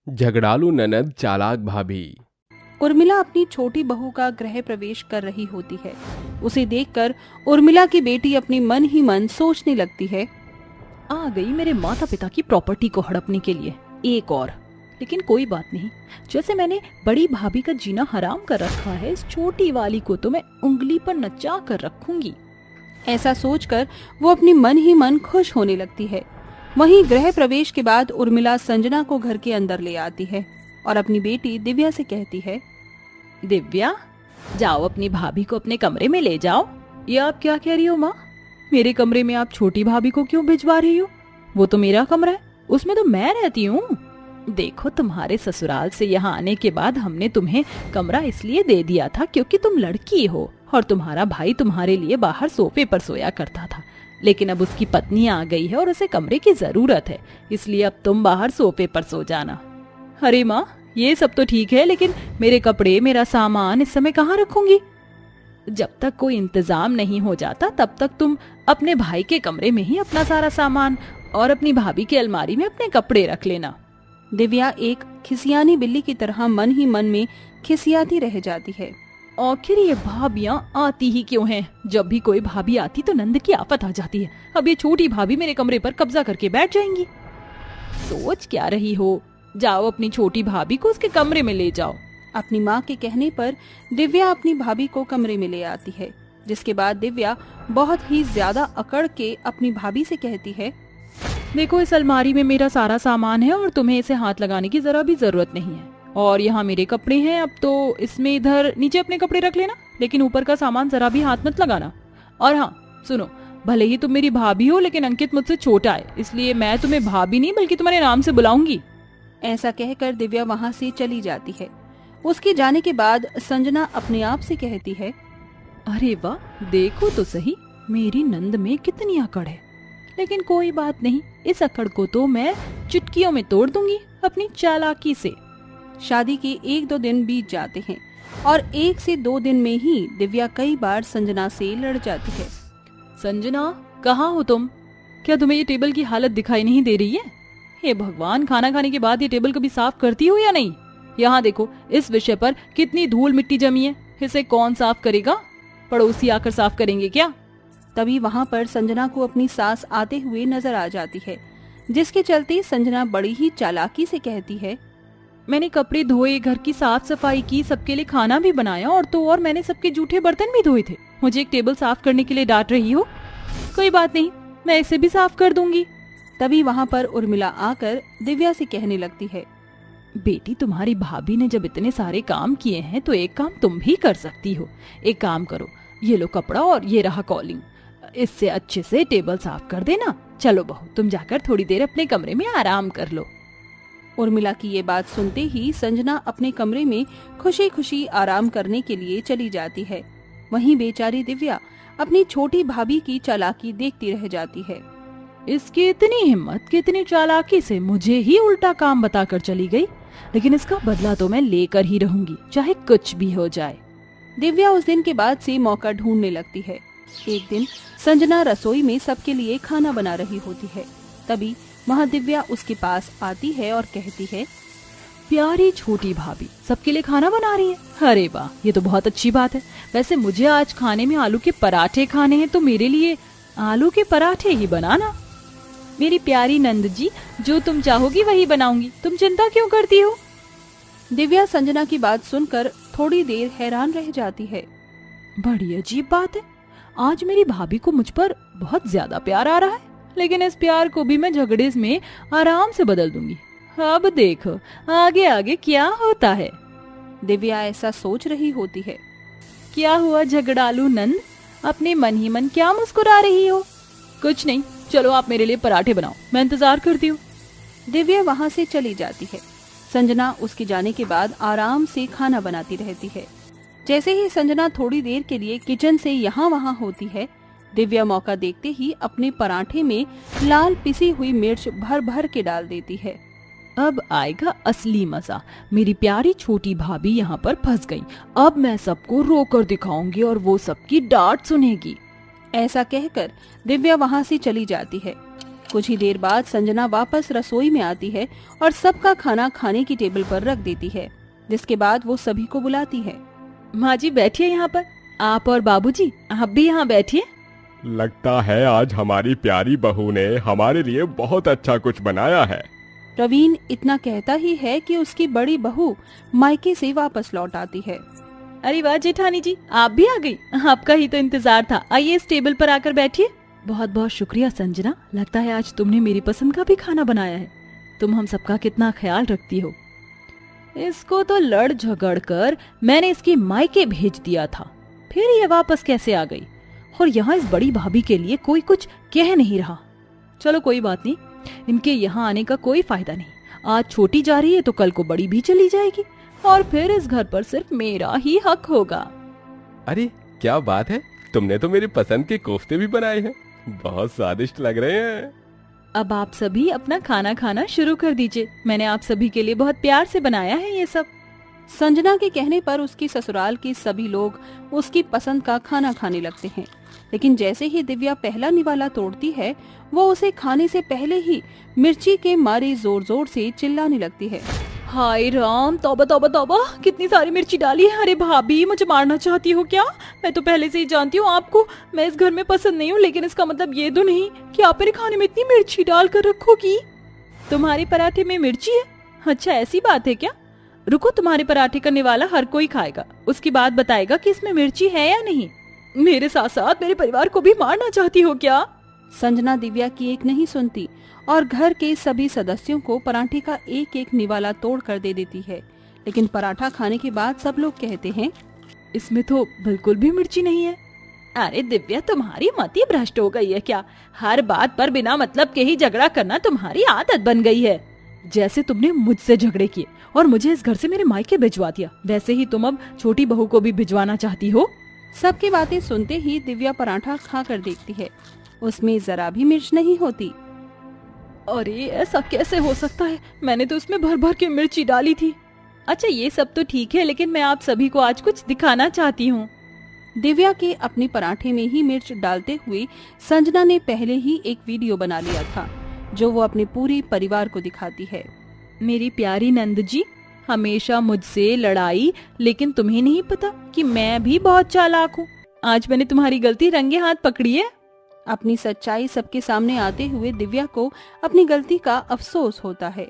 झगड़ालू ननद चालाक भाभी। उर्मिला अपनी छोटी बहू का गृह प्रवेश कर रही होती है। उसे देखकर उर्मिला की बेटी अपनी मन ही मन सोचने लगती है, आ गई मेरे माता पिता की प्रॉपर्टी को हड़पने के लिए एक और। लेकिन कोई बात नहीं, जैसे मैंने बड़ी भाभी का जीना हराम कर रखा है, इस छोटी वाली को तो मैं उंगली पर नचा कर रखूंगी। ऐसा सोचकर वो अपनी मन ही मन खुश होने लगती है। वहीं गृह प्रवेश के बाद उर्मिला संजना को घर के अंदर ले आती है और अपनी बेटी दिव्या से कहती है, दिव्या, जाओ अपनी भाभी को अपने कमरे में ले जाओ। ये आप क्या कह रही हो माँ? मेरे कमरे में आप छोटी भाभी को क्यों भिजवा रही हो? वो तो मेरा कमरा है, उसमें तो मैं रहती हूँ। देखो, तुम्हारे ससुराल से यहाँ आने के बाद हमने तुम्हें कमरा इसलिए दे दिया था क्योंकि तुम लड़की हो और तुम्हारा भाई तुम्हारे लिए बाहर सोफे पर सोया करता था। लेकिन अब उसकी पत्नी आ गई है और उसे कमरे की जरूरत है, इसलिए अब तुम बाहर सोफे पर सो जाना। अरे माँ, ये सब तो ठीक है, लेकिन मेरे कपड़े, मेरा सामान इस समय कहाँ रखूंगी? जब तक कोई इंतजाम नहीं हो जाता तब तक तुम अपने भाई के कमरे में ही अपना सारा सामान और अपनी भाभी की अलमारी में अपने कपड़े रख लेना। दिव्या एक खिसियानी बिल्ली की तरह मन ही मन में खिसियाती रह जाती है। आखिर ये भाभियां आती ही क्यों हैं? जब भी कोई भाभी आती तो नंद की आफत आ जाती है। अब ये छोटी भाभी मेरे कमरे पर कब्जा करके बैठ जाएंगी। सोच क्या रही हो? जाओ अपनी छोटी भाभी को उसके कमरे में ले जाओ। अपनी माँ के कहने पर दिव्या अपनी भाभी को कमरे में ले आती है, जिसके बाद दिव्या बहुत ही ज्यादा अकड़ के अपनी भाभी से कहती है, देखो, इस अलमारी में मेरा सारा सामान है और तुम्हें इसे हाथ लगाने की जरा भी जरूरत नहीं है। और यहाँ मेरे कपड़े हैं, अब तो इसमें इधर नीचे अपने कपड़े रख लेना, लेकिन ऊपर का सामान जरा भी हाथ मत लगाना। और हाँ सुनो, भले ही तुम मेरी भाभी हो, लेकिन अंकित मुझसे छोटा है, इसलिए मैं तुम्हें भाभी नहीं बल्कि तुम्हारे नाम से बुलाऊंगी। ऐसा कहकर दिव्या वहाँ से चली जाती है। उसके जाने के बाद संजना अपने आप से कहती है, अरे वाह, देखो तो सही, मेरी नंद में कितनी अकड़ है। लेकिन कोई बात नहीं, इस अकड़ को तो मैं चुटकियों में तोड़ दूंगी अपनी चालाकी से। शादी के 1-2 दिन बीत जाते हैं और 1 से 2 दिन में ही दिव्या कई बार संजना से लड़ जाती है। संजना, कहाँ हो तुम? क्या तुम्हें ये टेबल की हालत दिखाई नहीं दे रही है? हे भगवान, खाना खाने के बाद ये टेबल कभी साफ करती हो या नहीं? यहाँ देखो, इस विषय पर कितनी धूल मिट्टी जमी है, इसे कौन साफ करेगा? पड़ोसी आकर साफ करेंगे क्या? तभी वहाँ पर संजना को अपनी सास आते हुए नजर आ जाती है, जिसके चलते संजना बड़ी ही चालाकी से कहती है, मैंने कपड़े धोए, घर की साफ सफाई की, सबके लिए खाना भी बनाया और मैंने सबके जूठे बर्तन भी धोए थे। मुझे एक टेबल साफ करने के लिए डांट रही हो? कोई बात नहीं, मैं इसे भी साफ कर दूंगी। तभी वहाँ पर उर्मिला आकर दिव्या से कहने लगती है, बेटी, तुम्हारी भाभी ने जब इतने सारे काम किए हैं तो एक काम तुम भी कर सकती हो। एक काम करो, ये लो कपड़ा और ये रहा कॉलिंग, इससे अच्छे से टेबल साफ कर देना। चलो बहू, तुम जाकर थोड़ी देर अपने कमरे में आराम कर लो। उर्मिला की ये बात सुनते ही संजना अपने कमरे में खुशी खुशी आराम करने के लिए चली जाती है। वहीं बेचारी दिव्या अपनी छोटी भाभी की चालाकी देखती रह जाती है। इसकी इतनी हिम्मत, कितनी चालाकी से मुझे ही उल्टा काम बताकर चली गई, लेकिन इसका बदला तो मैं लेकर ही रहूंगी, चाहे कुछ भी हो जाए। दिव्या उस दिन के बाद से मौका ढूंढने लगती है। एक दिन संजना रसोई में सबके लिए खाना बना रही होती है। तभी वहाँ दिव्या उसके पास आती है और कहती है, प्यारी छोटी भाभी सबके लिए खाना बना रही है? अरे वाह, ये तो बहुत अच्छी बात है। वैसे मुझे आज खाने में आलू के पराठे खाने हैं, तो मेरे लिए आलू के पराठे ही बनाना। मेरी प्यारी नंद जी, जो तुम चाहोगी वही बनाऊंगी, तुम चिंता क्यों करती हो? दिव्या संजना की बात सुनकर थोड़ी देर हैरान रह जाती है। बड़ी अजीब बात है, आज मेरी भाभी को मुझ पर बहुत ज्यादा प्यार आ रहा है, लेकिन इस प्यार को भी मैं झगड़े में आराम से बदल दूंगी। अब देखो आगे आगे क्या होता है। दिव्या ऐसा सोच रही होती है। क्या हुआ झगड़ालू नंद, अपने मन ही मन क्या मुस्कुरा रही हो? कुछ नहीं, चलो आप मेरे लिए पराठे बनाओ, मैं इंतजार करती हूँ। दिव्या वहाँ से चली जाती है। संजना उसके जाने के बाद आराम से खाना बनाती रहती है। जैसे ही संजना थोड़ी देर के लिए किचन से यहाँ वहाँ होती है, दिव्या मौका देखते ही अपने पराठे में लाल पिसी हुई मिर्च भर भर के डाल देती है। अब आएगा असली मजा। मेरी प्यारी छोटी भाभी यहाँ पर फंस गई। अब मैं सबको रोकर दिखाऊंगी और वो सबकी डांट सुनेगी। ऐसा कहकर दिव्या वहाँ से चली जाती है। कुछ ही देर बाद संजना वापस रसोई में आती है और सबका खाना खाने की टेबल पर रख देती है, जिसके बाद वो सभी को बुलाती है। माँ जी बैठिए यहाँ पर, आप और बाबूजी आप भी यहाँ बैठिए। लगता है आज हमारी प्यारी बहू ने हमारे लिए बहुत अच्छा कुछ बनाया है। प्रवीण इतना कहता ही है कि उसकी बड़ी बहू मायके से वापस लौट आती है। अरे वाह जेठानी जी, आप भी आ गई, आपका ही तो इंतजार था। आइए इस टेबल पर आकर बैठिए। बहुत बहुत शुक्रिया संजना, लगता है आज तुमने मेरी पसंद का भी खाना बनाया है। तुम हम सबका कितना ख्याल रखती हो। इसको तो लड़ झगड़ कर मैंने इसकी मायके भेज दिया था, फिर ये वापस कैसे आ गई? और यहाँ इस बड़ी भाभी के लिए कोई कुछ कह नहीं रहा। चलो कोई बात नहीं, इनके यहाँ आने का कोई फायदा नहीं। आज छोटी जा रही है तो कल को बड़ी भी चली जाएगी और फिर इस घर पर सिर्फ मेरा ही हक होगा। अरे क्या बात है, तुमने तो मेरी पसंद के कोफ्ते भी बनाए हैं, बहुत स्वादिष्ट लग रहे हैं। अब आप सभी अपना खाना खाना शुरू कर दीजिए, मैंने आप सभी के लिए बहुत प्यार से बनाया है ये सब। संजना के कहने पर उसकी ससुराल के सभी लोग उसकी पसंद का खाना खाने लगते हैं, लेकिन जैसे ही दिव्या पहला निवाला तोड़ती है, वो उसे खाने से पहले ही मिर्ची के मारे जोर जोर से चिल्लाने लगती है। हाय राम, तौबा तौबा तौबा, कितनी सारी मिर्ची डाली है। अरे भाभी, मुझे मारना चाहती हो क्या? मैं तो पहले से ही जानती हूँ आपको मैं इस घर में पसंद नहीं हूँ, लेकिन इसका मतलब ये तो नहीं कि आप मेरे खाने में इतनी मिर्ची डाल कर रखोगी। तुम्हारे पराठे में मिर्ची है? अच्छा ऐसी बात है क्या? रुको, तुम्हारे पराठे का निवाला हर कोई खाएगा, उसकी बात बताएगा कि इसमें मिर्ची है या नहीं। मेरे साथ साथ मेरे परिवार को भी मारना चाहती हो क्या? संजना दिव्या की एक नहीं सुनती और घर के सभी सदस्यों को पराठे का एक एक निवाला तोड़ कर दे देती है, लेकिन पराठा खाने के बाद सब लोग कहते हैं इसमें तो बिल्कुल भी मिर्ची नहीं है। अरे दिव्या, तुम्हारी मति भ्रष्ट हो गई है क्या? हर बात पर बिना मतलब के ही झगड़ा करना तुम्हारी आदत बन गई है। जैसे तुमने मुझसे झगड़े किए और मुझे इस घर से मेरे मायके भिजवा दिया, वैसे ही तुम अब छोटी बहू को भी भिजवाना चाहती हो। सबकी बातें सुनते ही दिव्या पराठा खा कर देखती है, उसमें जरा भी मिर्च नहीं होती। अरे ऐसा कैसे हो सकता है? मैंने तो उसमें भर भर के मिर्ची डाली थी। अच्छा ये सब तो ठीक है, लेकिन मैं आप सभी को आज कुछ दिखाना चाहती हूँ। दिव्या के अपने पराठे में ही मिर्च डालते हुए संजना ने पहले ही एक वीडियो बना लिया था, जो वो अपने पूरे परिवार को दिखाती है। मेरी प्यारी नंद जी, हमेशा मुझसे लड़ाई, लेकिन तुम्हें नहीं पता कि मैं भी बहुत चालाक हूँ। आज मैंने तुम्हारी गलती रंगे हाथ पकड़ी है। अपनी सच्चाई सबके सामने आते हुए दिव्या को अपनी गलती का अफसोस होता है।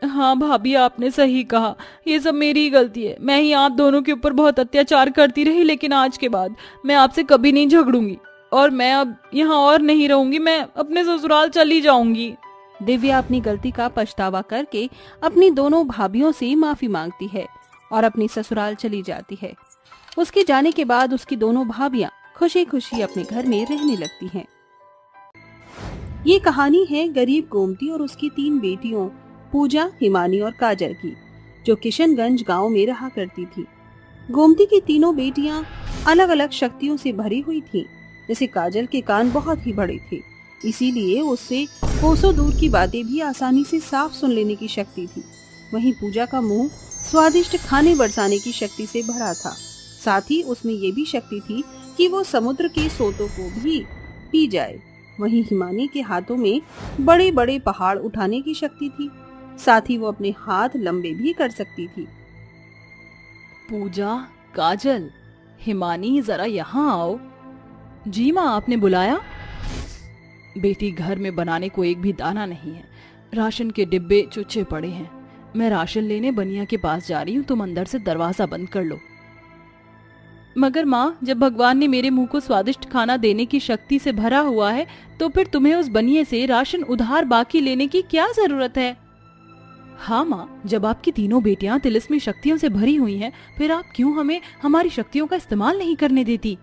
हाँ भाभी, आपने सही कहा, ये सब मेरी ही गलती है। मैं ही आप दोनों के ऊपर बहुत अत्याचार करती रही, लेकिन आज के बाद मैं आपसे कभी नहीं झगड़ूंगी और मैं अब यहाँ और नहीं रहूंगी, मैं अपने ससुराल चली जाऊंगी। दिव्या अपनी गलती का पछतावा करके अपनी दोनों भाभियों से माफी मांगती है और अपनी ससुराल चली जाती है। उसके जाने के बाद उसकी दोनों भाभियां खुशी खुशी अपने घर में रहने लगती हैं। ये कहानी है गरीब गोमती और उसकी 3 बेटियों पूजा, हिमानी और काजल की, जो किशनगंज गांव में रहा करती थी। गोमती की तीनों बेटियां अलग अलग शक्तियों से भरी हुई थीं। जैसे काजल के कान बहुत ही बड़े थे, इसीलिए उससे कोसों दूर की बातें भी आसानी से साफ सुन लेने की शक्ति थी। वहीं पूजा का मुंह स्वादिष्ट खाने बरसाने की शक्ति से भरा था। साथ ही उसमें ये भी शक्ति थी कि वो समुद्र के सोतों को भी पी जाए। वहीं हिमानी के हाथों में बड़े बड़े पहाड़ उठाने की शक्ति थी। साथ ही वो अपने हाथ लंबे भी कर सकती थी। पूजा, काजल, हिमानी, जरा यहाँ आओ। जी माँ, आपने बुलाया? बेटी, घर में बनाने को एक भी दाना नहीं है, राशन के डिब्बे चुच्छे पड़े हैं। मैं राशन लेने बनिया के पास जा रही हूँ, तुम अंदर से दरवाजा बंद कर लो। मगर माँ, जब भगवान ने मेरे मुंह को स्वादिष्ट खाना देने की शक्ति से भरा हुआ है, तो फिर तुम्हें उस बनिए से राशन उधार बाकी लेने की क्या जरूरत है? हाँ माँ, जब आपकी तीनों बेटियां तिलिस्मी शक्तियों से भरी हुई हैं, फिर आप क्यों हमें हमारी शक्तियों का इस्तेमाल नहीं करने देती?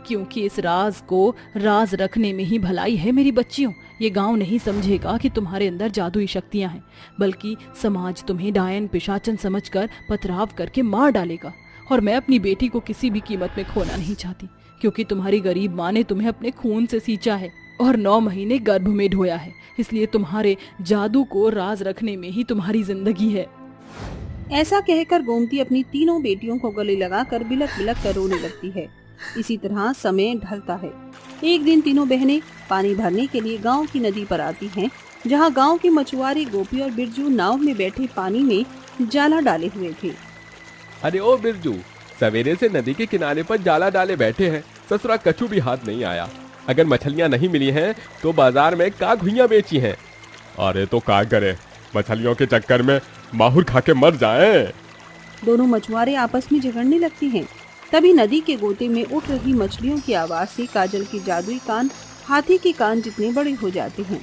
क्योंकि इस राज को राज रखने में ही भलाई है मेरी बच्चियों। ये गांव नहीं समझेगा कि तुम्हारे अंदर जादुई शक्तियां हैं, बल्कि समाज तुम्हें डायन पिशाचन समझकर पथराव करके मार डालेगा। और मैं अपनी बेटी को किसी भी कीमत में खोना नहीं चाहती, क्योंकि तुम्हारी गरीब माँ ने तुम्हें अपने खून से सींचा है और 9 महीने गर्भ में ढोया है। इसलिए तुम्हारे जादू को राज रखने में ही तुम्हारी जिंदगी है। ऐसा कहकर गोमती अपनी तीनों बेटियों को गले लगाकर बिलक बिलक कर रोने लगती है। इसी तरह समय ढलता है। एक दिन तीनों बहनें पानी भरने के लिए गांव की नदी पर आती हैं, जहां गांव के मछुआरे गोपी और बिरजू नाव में बैठे पानी में जाला डाले हुए थे। अरे ओ बिरजू, सवेरे से नदी के किनारे पर जाला डाले बैठे हैं, ससुरा कछु भी हाथ नहीं आया। अगर मछलियां नहीं मिली हैं तो बाजार में का घुइयां बेची हैं। अरे तो का करे, मछलियों के चक्कर में माहुर खा के मर जाएं। दोनों मछुआरे आपस में झगड़ने लगते हैं। तभी नदी के गोते में उठ रही मछलियों की आवाज से काजल के जादुई कान हाथी के कान जितने बड़े हो जाते हैं।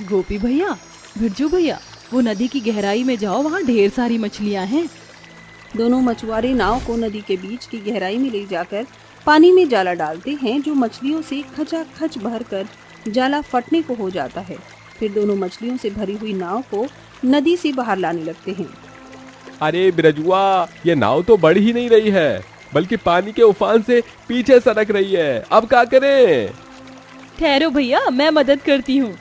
गोपी भैया, बिरजू भैया, वो नदी की गहराई में जाओ, वहाँ ढेर सारी मछलियाँ हैं। दोनों मछुआरे नाव को नदी के बीच की गहराई में ले जाकर पानी में जाला डालते हैं, जो मछलियों से खचाखच भरकर जाला फटने को हो जाता है। फिर दोनों मछलियों से भरी हुई नाव को नदी से बाहर लाने लगते हैं। अरे बिरजुआ, ये नाव तो बढ़ ही नहीं रही है, बल्कि पानी के उफान से पीछे सरक रही है। अब क्या करें? ठहरो भैया, मैं मदद करती हूँ।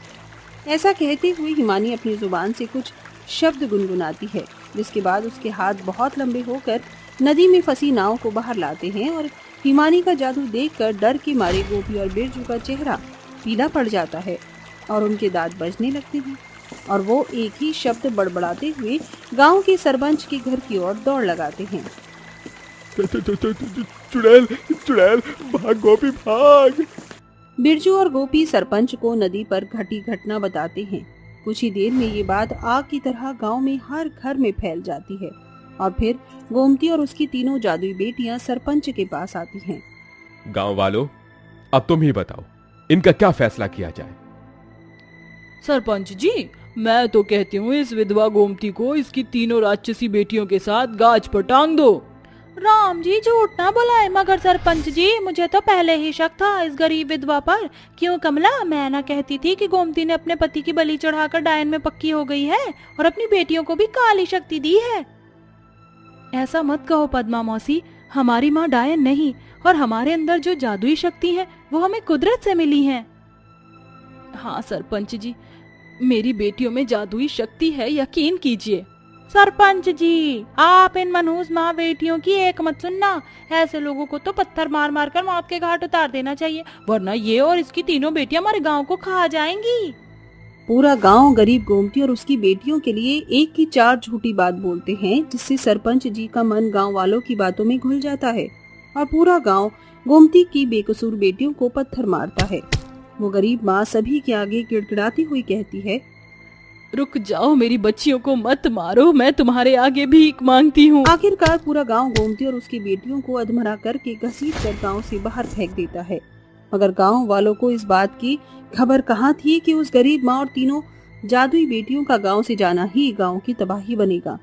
ऐसा कहते हुए हिमानी अपनी जुबान से कुछ शब्द गुनगुनाती है, जिसके बाद उसके हाथ बहुत लंबे होकर नदी में फंसी नाव को बाहर लाते हैं और हिमानी का जादू देखकर डर के मारे गोपी और बिरजू का चेहरा पीला पड़ जाता है और उनके दांत बजने लगते हैं और वो एक ही शब्द बड़बड़ाते हुए गांव के सरपंच के घर की ओर दौड़ लगाते हैं। चुड़ैल, चुड़ैल, भाग गोपी भाग। बिरजू और गोपी सरपंच को नदी पर घटी घटना बताते हैं। कुछ ही देर में ये बात आग की तरह गांव में हर घर में फैल जाती है और फिर गोमती और उसकी तीनों जादुई बेटियां सरपंच के पास आती हैं। गांव वालों, अब तुम ही बताओ, इनका क्या फैसला किया जाए? सरपंच जी, मैं तो कहती हूँ इस विधवा गोमती को इसकी तीनों राक्षसी बेटियों के साथ गाज पर टांग दो। राम जी, झूठ ना बुलाए, मगर सरपंच जी, मुझे तो पहले ही शक था इस गरीब विधवा पर। क्यों कमला, मैं ना कहती थी कि गोमती ने अपने पति की बलि चढ़ाकर डायन में पक्की हो गई है और अपनी बेटियों को भी काली शक्ति दी है। ऐसा मत कहो पद्मा मौसी, हमारी माँ डायन नहीं, और हमारे अंदर जो जादुई शक्ति है वो हमें कुदरत से मिली है। हाँ सरपंच जी, मेरी बेटियों में जादुई शक्ति है, यकीन कीजिए। सरपंच जी, आप इन मनहूस माँ बेटियों की एक मत सुनना। ऐसे लोगों को तो पत्थर मार मार कर मौत के घाट उतार देना चाहिए, वरना ये और इसकी तीनों बेटियां हमारे गांव को खा जाएंगी। पूरा गांव गरीब गोमती और उसकी बेटियों के लिए एक की चार झूठी बात बोलते हैं, जिससे सरपंच जी का मन गांव वालों की बातों में घुल जाता है और पूरा गांव गोमती की बेकसूर बेटियों को पत्थर मारता है। वो गरीब माँ सभी के आगे गिड़गिड़ाती हुई कहती है, रुक जाओ, मेरी बच्चियों को मत मारो, मैं तुम्हारे आगे भीख मांगती हूँ। आखिरकार पूरा गांव गोमती और उसकी बेटियों को अधमरा करके घसीट कर गांव से बाहर फेंक देता है। मगर गांव वालों को इस बात की खबर कहाँ थी कि उस गरीब माँ और तीनों जादुई बेटियों का गांव से जाना ही गांव की तबाही बनेगा।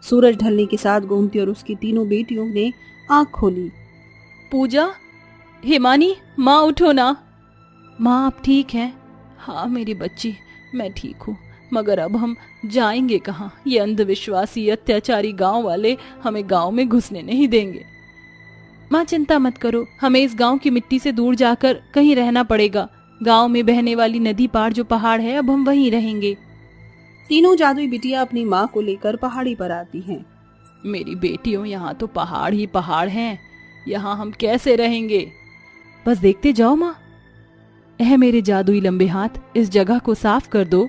सूरज ढलने के साथ गोमती और उसकी तीनों बेटियों ने आँख खोली। पूजा, हिमानी, माँ उठो ना। माँ आप ठीक हैं? हाँ मेरी बच्ची, मैं ठीक हूँ, मगर अब हम जाएंगे कहाँ? ये अंधविश्वासी अत्याचारी गांव वाले हमें गांव में घुसने नहीं देंगे। माँ चिंता मत करो, हमें इस गांव की मिट्टी से दूर जाकर कहीं रहना पड़ेगा। गांव में बहने वाली नदी पार जो पहाड़ है, अब हम वहीं रहेंगे। तीनों जादुई बिटिया अपनी माँ को लेकर पहाड़ी पर आती हैं। मेरी बेटियों, यहाँ तो पहाड़ ही पहाड़ हैं, यहाँ हम कैसे रहेंगे? बस देखते जाओ माँ। मेरे जादुई लंबे हाथ, इस जगह को साफ कर दो।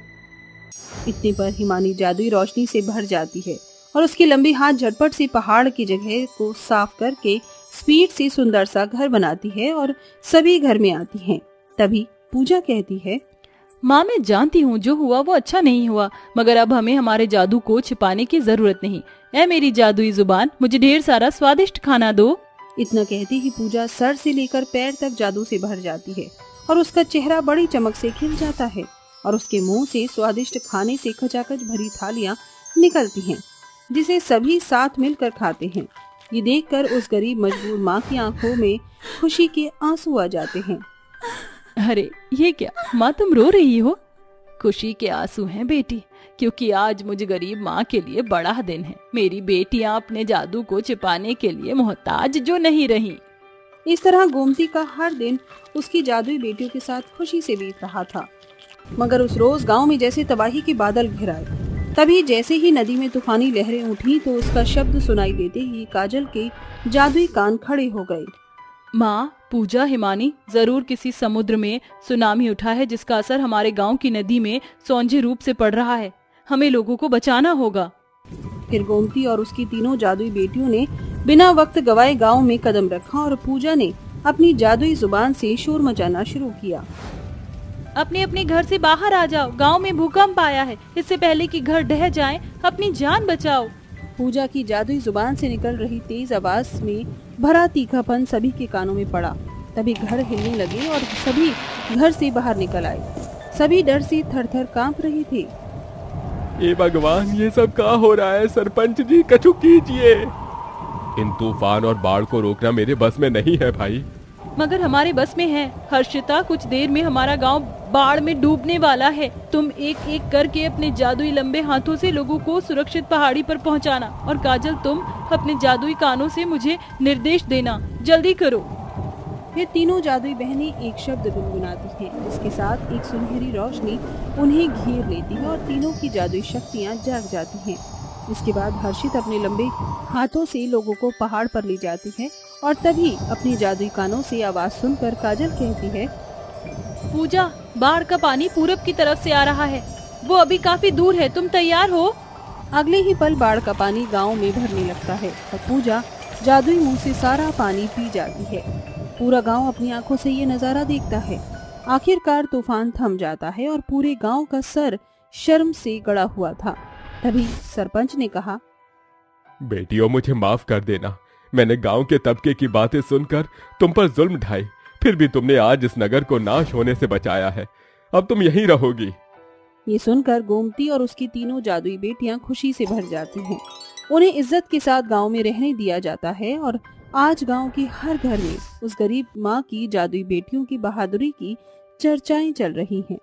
इतने पर हिमानी जादुई रोशनी से भर जाती है और उसके लंबे हाथ झटपट से पहाड़ की जगह को साफ करके स्पीड से सुंदर सा घर बनाती है और सभी घर में आती हैं। तभी पूजा कहती है, माँ मैं जानती हूँ जो हुआ वो अच्छा नहीं हुआ, मगर अब हमें हमारे जादू को छिपाने की जरूरत नहीं। मेरी जादुई जुबान, मुझे ढेर सारा स्वादिष्ट खाना दो। इतना कहते ही पूजा सर से लेकर पैर तक जादू से भर जाती है और उसका चेहरा बड़ी चमक से खिल जाता है और उसके मुंह से स्वादिष्ट खाने से खचाखच भरी थालियां निकलती हैं, जिसे सभी साथ मिलकर खाते हैं। ये देखकर उस गरीब मजबूर माँ की आंखों में खुशी के आंसू आ जाते हैं। अरे ये क्या माँ, तुम रो रही हो? खुशी के आंसू हैं बेटी, क्योंकि आज मुझे गरीब माँ के लिए बड़ा दिन है। मेरी बेटियाँ अपने जादू को छिपाने के लिए मोहताज जो नहीं रही। इस तरह गोमती का हर दिन उसकी जादुई बेटियों के साथ खुशी से बीत रहा था। मगर उस रोज गांव में जैसे तबाही के बादल घिर आए। तभी जैसे ही नदी में तूफानी लहरें उठी तो उसका शब्द सुनाई देते ही काजल के जादुई कान खड़े हो गए। माँ, पूजा, हिमानी, जरूर किसी समुद्र में सुनामी उठा है जिसका असर हमारे गांव की नदी में सौंजे रूप से पड़ रहा है। हमें लोगों को बचाना होगा। फिर गोमती और उसकी तीनों जादुई बेटियों ने बिना वक्त गवाए गांव में कदम रखा और पूजा ने अपनी जादुई जुबान से शोर मचाना शुरू किया। अपने अपने घर से बाहर आ जाओ, गांव में भूकंप आया है, इससे पहले कि घर ढह जाए अपनी जान बचाओ। पूजा की जादुई जुबान से निकल रही तेज आवाज में भरा तीखापन सभी के कानों में पड़ा। तभी घर हिलने लगे और सभी घर से बाहर निकल आए। सभी डर से थर-थर कांप रहे थे। ए भगवान, ये सब क्या हो रहा है? सरपंच जी, कछु कीजिए। इन तूफान और बाढ़ को रोकना मेरे बस में नहीं है भाई। मगर हमारे बस में है। हर्षिता, कुछ देर में हमारा गांव बाढ़ में डूबने वाला है। तुम एक एक करके अपने जादुई लंबे हाथों से लोगों को सुरक्षित पहाड़ी पर पहुंचाना। और काजल, तुम अपने जादुई कानों से मुझे निर्देश देना। जल्दी करो। ये तीनों जादुई बहनें एक शब्द गुनगुनाती हैं, जिसके साथ एक सुनहरी रोशनी उन्हें घेर लेती है और तीनों की जादुई शक्तियाँ जाग जाती हैं। इसके बाद हर्षित अपने लंबे हाथों से लोगों को पहाड़ पर ले जाती है और तभी अपनी जादुई कानों से आवाज सुनकर काजल कहती है, पूजा, बाढ़ का पानी पूरब की तरफ से आ रहा है। वो अभी काफी दूर है, तुम तैयार हो? अगले ही पल बाढ़ का पानी गांव में भरने लगता है और पूजा जादुई मुंह से सारा पानी पी जाती है। पूरा गांव अपनी आंखों से ये नजारा देखता है। आखिरकार तूफान थम जाता है और पूरे गांव का सर शर्म से गड़ा हुआ था। तभी सरपंच ने कहा, बेटियों, मुझे माफ कर देना। मैंने गांव के तबके की बातें सुनकर तुम पर जुल्म ढाए, फिर भी तुमने आज इस नगर को नाश होने से बचाया है। अब तुम यहीं रहोगी। ये सुनकर गोमती और उसकी तीनों जादुई बेटियां खुशी से भर जाती हैं। उन्हें इज्जत के साथ गांव में रहने दिया जाता है और आज गांव के हर घर में उस गरीब माँ की जादुई बेटियों की बहादुरी की चर्चाएं चल रही हैं।